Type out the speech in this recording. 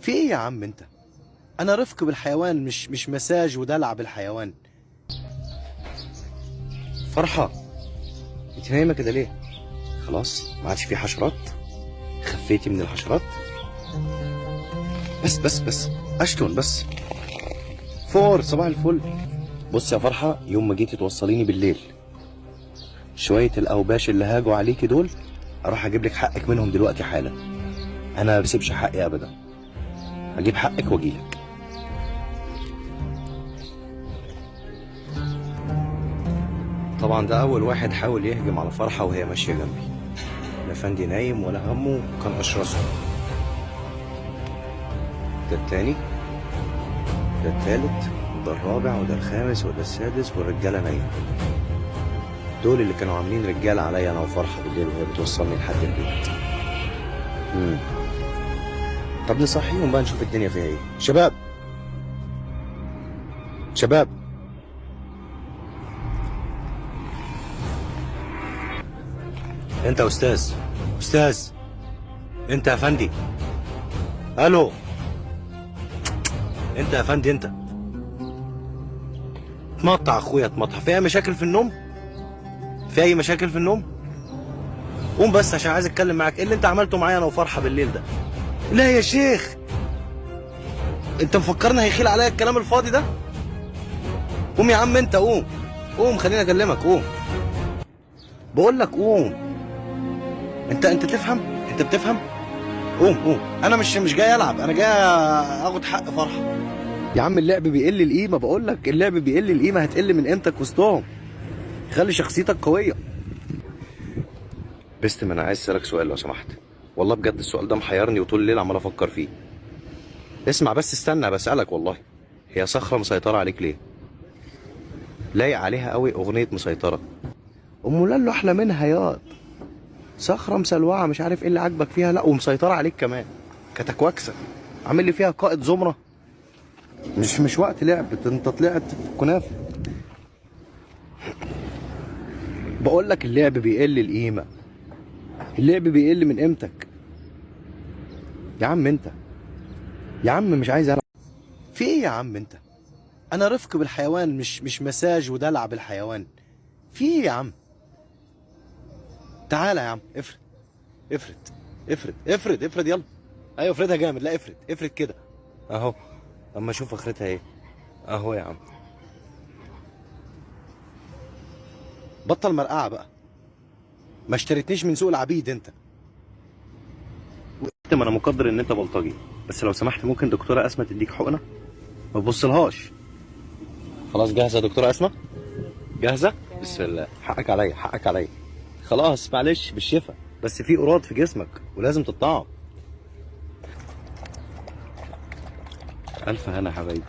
في ايه يا عم انت؟ انا رفق بالحيوان، مش مساج ودلع بالحيوان. فرحة، انت نايمة كده ليه؟ خلاص ما عادش في حشرات؟ خفيتي من الحشرات؟ بس اشتون بس. فور صباح الفل. بص يا فرحة، يوم ما جيتي توصليني بالليل شوية الأوباش اللي هاجوا عليكي دول أروح أجيب لك حقك منهم دلوقتي حالا. أنا ما بسيبش حقي أبدا، أجيب حقك وأجيلك. طبعا ده أول واحد حاول يهجم على فرحة وهي ماشية جنبي. لا فندي نايم ولا همه، كان أشرسه. ده التاني، ده التالت، وده الرابع، وده الخامس، وده السادس، والرجالة نايمة. دول اللي كانوا عاملين رجالة عليا أنا وفرحة بالليل وهي بتوصلني لحد البيت. طب نصحيهم بقى نشوف الدنيا فيها ايه. شباب شباب، انت يا استاذ، انت يا فندي، الو، انت يا فندي، انت اتمطع اخويا، اتمطع. في اي مشاكل في النوم؟ في اي مشاكل في النوم؟ قوم بس عشان عايز اتكلم معاك. ايه اللي انت عملته معايا انا وفرحه بالليل ده؟ لا يا شيخ، انت مفكرني هيخيل عليا الكلام الفاضي ده؟ قوم يا عم انت، قوم خليني اكلمك. قوم بقول لك، قوم. انت تفهم، انت بتفهم. قوم. انا مش جاي العب، انا جاي اخد حق فرحه. يا عم اللعب بيقل القيمه، بقول لك اللعب بيقل القيمه. هتقل من قيمتك وسطهم، خلي شخصيتك قويه. بستم، انا عايز اسالك سؤال لو سمحت. والله بجد السؤال ده محيرني وطول الليل عمال افكر فيه. اسمع بس، استنى بسالك والله. هي صخره مسيطره عليك ليه؟ لايق عليها قوي اغنيه مسيطره. ام لالو احلى منها ياض. صخره مسلوعه، مش عارف ايه اللي عاجبك فيها، لا ومسيطره عليك كمان. كتكوكسه، عامل لي فيها قائد زمره. مش وقت لعب، انت طلعت في كنافه. بقول لك اللعب بيقل القيمه، اللعب بيقل من قيمتك. يا عم انت، يا عم مش عايز العب. في ايه يا عم انت؟ انا رفق بالحيوان، مش مساج ودلع بالحيوان. في ايه يا عم؟ تعالى يا عم، افرد يلا. ايوه افردها جامد، لا افرد كده اهو، اما اشوف اخرتها ايه. اهو يا عم، بطل مرقعه بقى. ما اشتريتنيش من سوق العبيد انت. ما انا مقدر ان انت بلطجي، بس لو سمحت ممكن دكتوره اسماء تديك حقنه؟ ما تبصلهاش. خلاص جاهزه يا دكتوره اسماء؟ جاهزه؟ بسم الله. حقك عليا. خلاص معلش، بالشفا. بس في قراد في جسمك ولازم تطعم. الف هنا يا حبايبي.